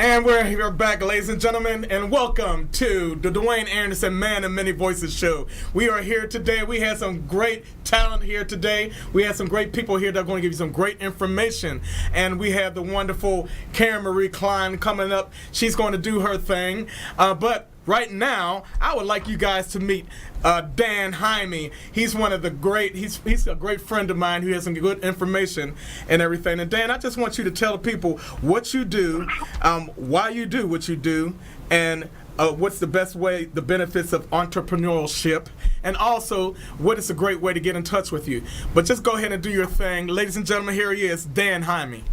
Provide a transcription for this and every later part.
And we're here back, ladies and gentlemen, and welcome to the Dwayne Anderson Man of Many Voices show. We are here today. We had some great talent here today. We had some great people here that are going to give you some great information. And we have the wonderful Karen Marie Klein coming up. She's going to do her thing. But right now, I would like you guys to meet Dan Jaime. He's one of the great, he's a great friend of mine who has some good information and everything. And Dan, I just want you to tell the people what you do, why you do what you do, and what's the best way, the benefits of entrepreneurship, and also what is a great way to get in touch with you. But just go ahead and do your thing. Ladies and gentlemen, here he is, Dan Jaime.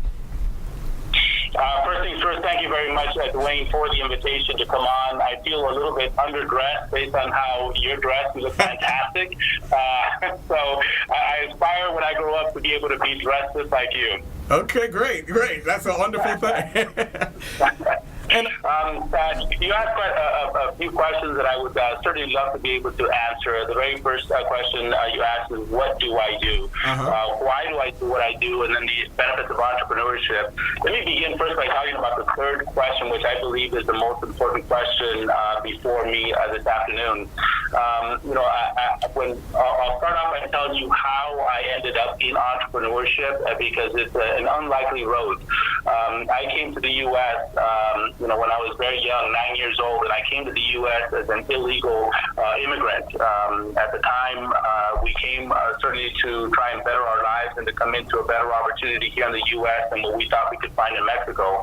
First things first, thank you very much, Dwayne, for the invitation to come on. I feel a little bit underdressed based on how you're dressed. You look fantastic. So I aspire when I grow up to be able to be dressed just like you. Okay, great. That's a wonderful thing. And you asked quite a few questions that I would certainly love to be able to answer. The very first question you asked is, what do I do? Why do I do what I do? And then the benefits of entrepreneurship. Let me begin first by talking about the third question, which I believe is the most important question before me this afternoon. I'll start off by telling you how I ended up in entrepreneurship because it's an unlikely road. I came to the U.S. When I was very young, 9 years old, and I came to the U.S. as an illegal immigrant. At the time, we came certainly to try and better our lives and to come into a better opportunity here in the U.S. than what we thought we could find in Mexico.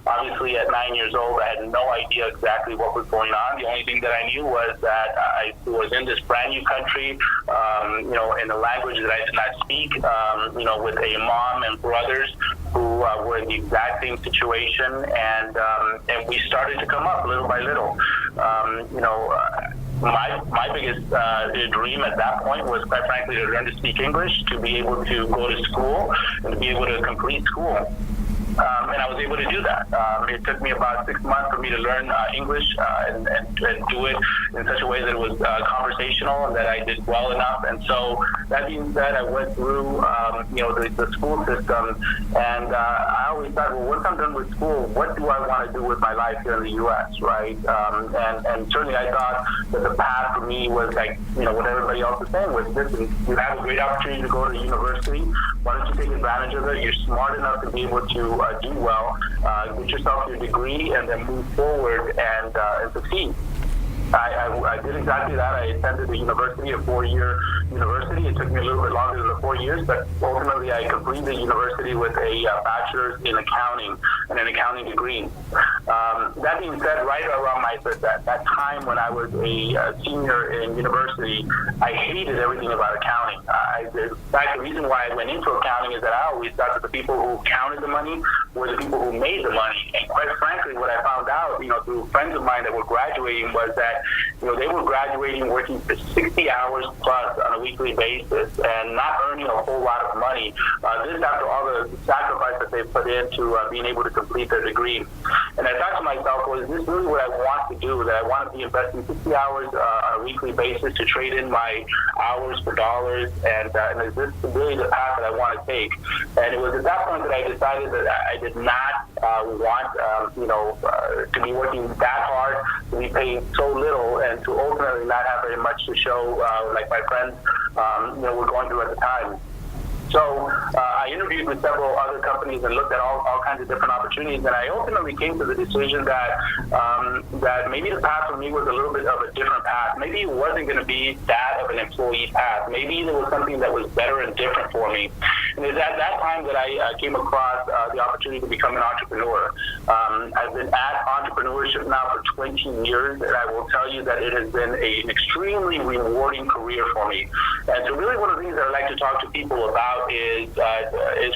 Obviously, at 9 years old, I had no idea exactly what was going on. The only thing that I knew was that I was in this brand new country, in a language that I did not speak, with a mom and brothers who were in the exact same situation, and we started to come up little by little. My biggest dream at that point was, quite frankly, to learn to speak English, to be able to go to school, and to be able to complete school. And I was able to do that. It took me about 6 months for me to learn English and do it in such a way that it was conversational and that I did well enough. And so that being said, I went through, the school system, and I always thought, well, once I'm done with school, what do I want to do with my life here in the U.S., right? And certainly I thought that the path for me was like, what everybody else is saying was, listen, you have a great opportunity to go to university. Why don't you take advantage of it? You're smart enough to be able to do well, get yourself your degree, and then move forward and succeed. I did exactly that. I attended the university, a 4-year university. It took me a little bit longer than the 4 years, but ultimately I completed the university with a bachelor's in accounting and an accounting degree. That being said, right around that time when I was a senior in university, I hated everything about accounting. In fact, the reason why I went into accounting is that I always thought that the people who counted the money were the people who made the money. And quite frankly, what I found out, through friends of mine that were graduating, was that they were graduating working for 60 hours plus on a weekly basis and not earning a whole lot of money. This after all the sacrifice that they put into being able to complete their degree. And I thought to myself, well, is this really what I want to do? That I want to be investing 60 hours on a weekly basis to trade in my hours for dollars? And is this really the path that I want to take? And it was at that point that I decided that I did not want, to be working that hard, to be paid so little, and to ultimately not have very much to show, like my friends, were going through at the time. So I interviewed with several other companies and looked at all kinds of different opportunities, and I ultimately came to the decision that that maybe the path for me was a little bit of a different path. Maybe it wasn't going to be that of an employee path. Maybe there was something that was better and different for me. And it's at that time that I came across the opportunity to become an entrepreneur. I've been at entrepreneurship now for 20 years, and I will tell you that it has been an extremely rewarding career for me. And so really one of the things that I like to talk to people about is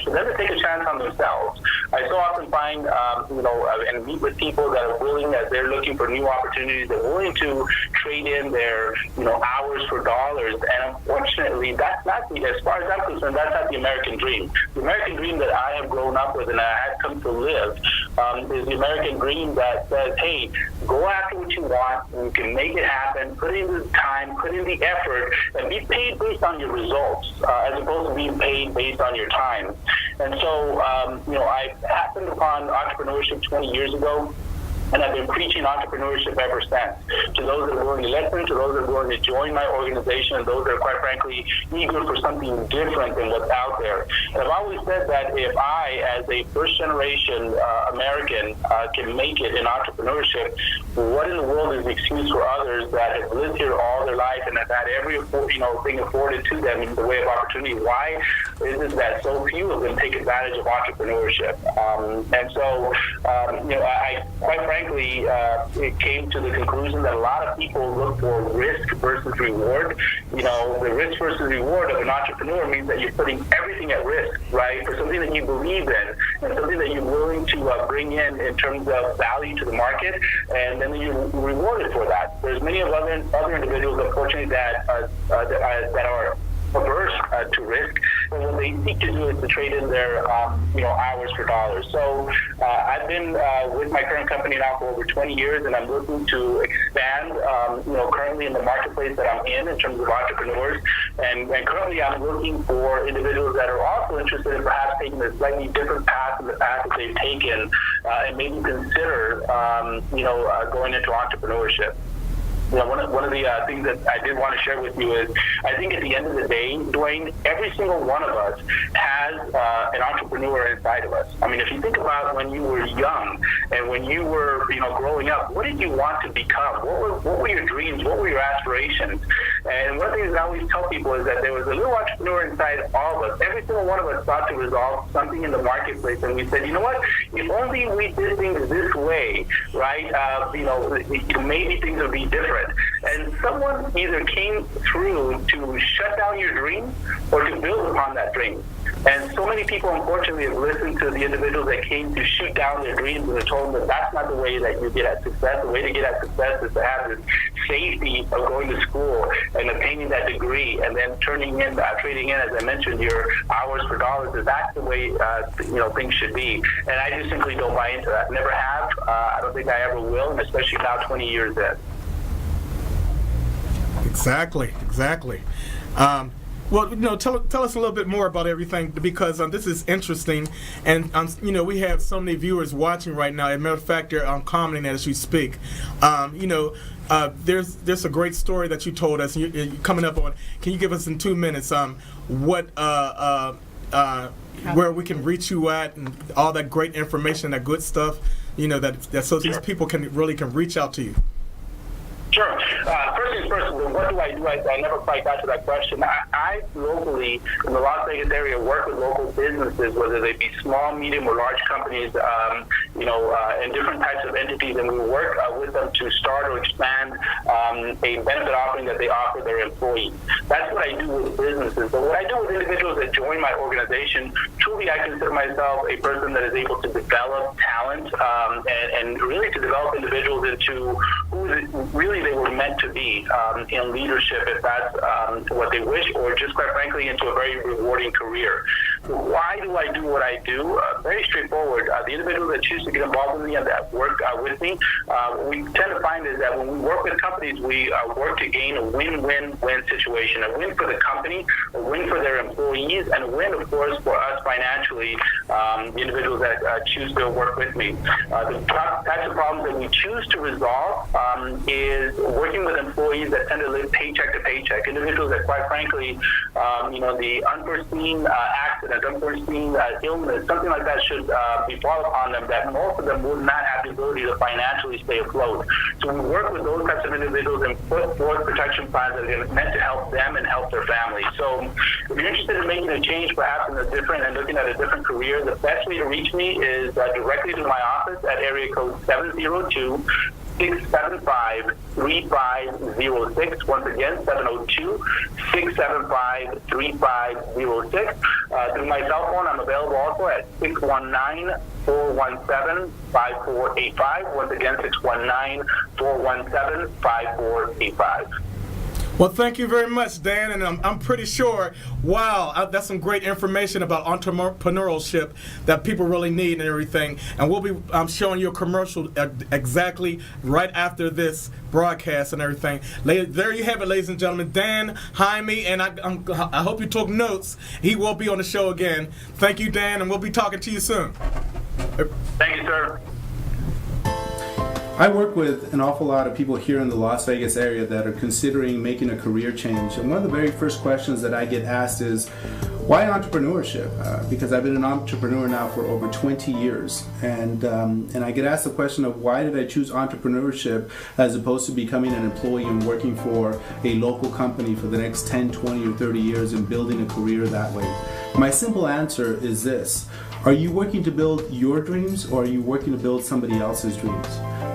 for them to take a chance on themselves. I so often find, and meet with people that are willing, as they're looking for new opportunities, they're willing to trade in their, hours for dollars. And unfortunately, that's not as far as I'm concerned, that's not the American dream. The American dream that I have grown up with and I have come to live is the American dream that says, hey, go after what you want, and you can make it happen, put in the time, put in the effort, and be paid based on your results, as opposed to being paid paid based on your time. And so, I happened upon entrepreneurship 20 years ago, and I've been preaching entrepreneurship ever since. To those that are willing to listen, to those that are willing to join my organization, and those that are quite frankly eager for something different than what's out there. And I've always said that if I, as a first-generation American, can make it in entrepreneurship, what in the world is the excuse for others that have lived here all their life and have had every thing afforded to them in the way of opportunity? Why is it that so few of them take advantage of entrepreneurship? I quite frankly, it came to the conclusion that a lot of people look for risk versus reward. The risk versus reward of an entrepreneur means that you're putting everything at risk, right, for something that you believe in and something that you're willing to bring in terms of value to the market, and then you're rewarded for that. There's many of other individuals, unfortunately, that are averse to risk, and what they seek to do is to trade in their hours for dollars. So I've been with my current company now for over 20 years, and I'm looking to expand currently in the marketplace that I'm in terms of entrepreneurs, and currently I'm looking for individuals that are also interested in perhaps taking a slightly different path than the path that they've taken, and maybe consider going into entrepreneurship. One of the things that I did want to share with you is, I think at the end of the day, Dwayne, every single one of us has an entrepreneur inside of us. I mean, if you think about when you were young and when you were, growing up, what did you want to become? What were your dreams? What were your aspirations? And one of the things I always tell people is that there was a little entrepreneur inside all of us. Every single one of us thought to resolve something in the marketplace, and we said, you know what? If only we did things this way, right? Maybe things would be different. And someone either came through to shut down your dream or to build upon that dream. And so many people, unfortunately, have listened to the individuals that came to shoot down their dreams and have told them that that's not the way that you get at success. The way to get at success is to have this safety of going to school and obtaining that degree, and then trading in, as I mentioned, your hours for dollars. Is that's the way things should be. And I just simply don't buy into that. Never have. I don't think I ever will, and especially now, 20 years in. Exactly. Well, tell us a little bit more about everything, because this is interesting, and we have so many viewers watching right now. As a matter of fact, they're commenting as you speak. There's a great story that you told us. You're coming up on. Can you give us in 2 minutes where we can reach you at and all that great information, that good stuff, that so these people can reach out to you? Sure. First things first, what do? I never quite got to that question. I locally, in the Las Vegas area, work with local businesses, whether they be small, medium, or large companies, and different types of entities, and we work with them to start or expand a benefit offering that they offer their employees. That's what I do with businesses. But what I do with individuals that join my organization, truly I consider myself a person that is able to develop talent and really to develop individuals into who really they were meant to be in leadership, if that's what they wish, or just quite frankly into a very rewarding career. Why do I do what I do? Very straightforward. The individuals that choose to get involved with me and that work with me, what we tend to find is that when we work with companies, we work to gain a win-win-win situation, a win for the company, a win for their employees, and a win, of course, for us financially, the individuals that choose to work with me. The types of problems that we choose to resolve is working with employees that tend to live paycheck to paycheck, individuals that, quite frankly, the unforeseen accident, unforeseen illness, something like that should befall upon them, that most of them would not have the ability to financially stay afloat. So we work with those types of individuals and put forth protection plans that are meant to help them and help their families. So if you're interested in making a change, perhaps in a different and looking at a different career, the best way to reach me is directly to my office at area code 702-675-3506. Once again, 702-675-3506. Through my cell phone, I'm available also at 619-417-5485. Once again, 619-417-5485. Well, thank you very much, Dan, and I'm pretty sure, wow, that's some great information about entrepreneurship that people really need and everything. And we'll be showing you a commercial exactly right after this broadcast and everything. There you have it, ladies and gentlemen. Dan Jaime, and I hope you took notes. He will be on the show again. Thank you, Dan, and we'll be talking to you soon. Thank you, sir. I work with an awful lot of people here in the Las Vegas area that are considering making a career change. And one of the very first questions that I get asked is, why entrepreneurship? Because I've been an entrepreneur now for over 20 years. And I get asked the question of why did I choose entrepreneurship as opposed to becoming an employee and working for a local company for the next 10, 20, or 30 years and building a career that way? My simple answer is this. Are you working to build your dreams, or are you working to build somebody else's dreams?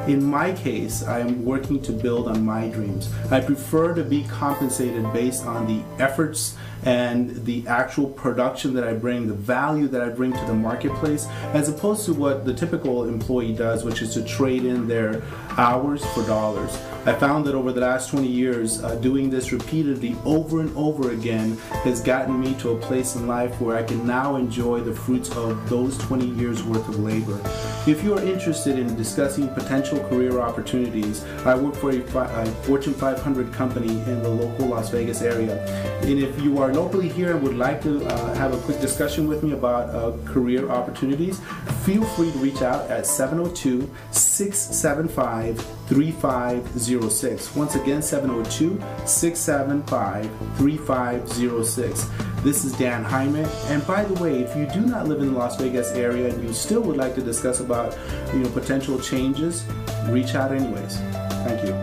In my case, I am working to build on my dreams. I prefer to be compensated based on the efforts and the actual production that I bring, the value that I bring to the marketplace, as opposed to what the typical employee does, which is to trade in their hours for dollars. I found that over the last 20 years, doing this repeatedly over and over again has gotten me to a place in life where I can now enjoy the fruits of those 20 years worth of labor. If you are interested in discussing potential career opportunities, I work for a Fortune 500 company in the local Las Vegas area. And if you are locally here and would like to have a quick discussion with me about career opportunities, feel free to reach out at 702-675-3506. Once again, 702-675-3506. This is Dan Jaime, and by the way, if you do not live in the Las Vegas area and you still would like to discuss about potential changes, reach out anyways. Thank you.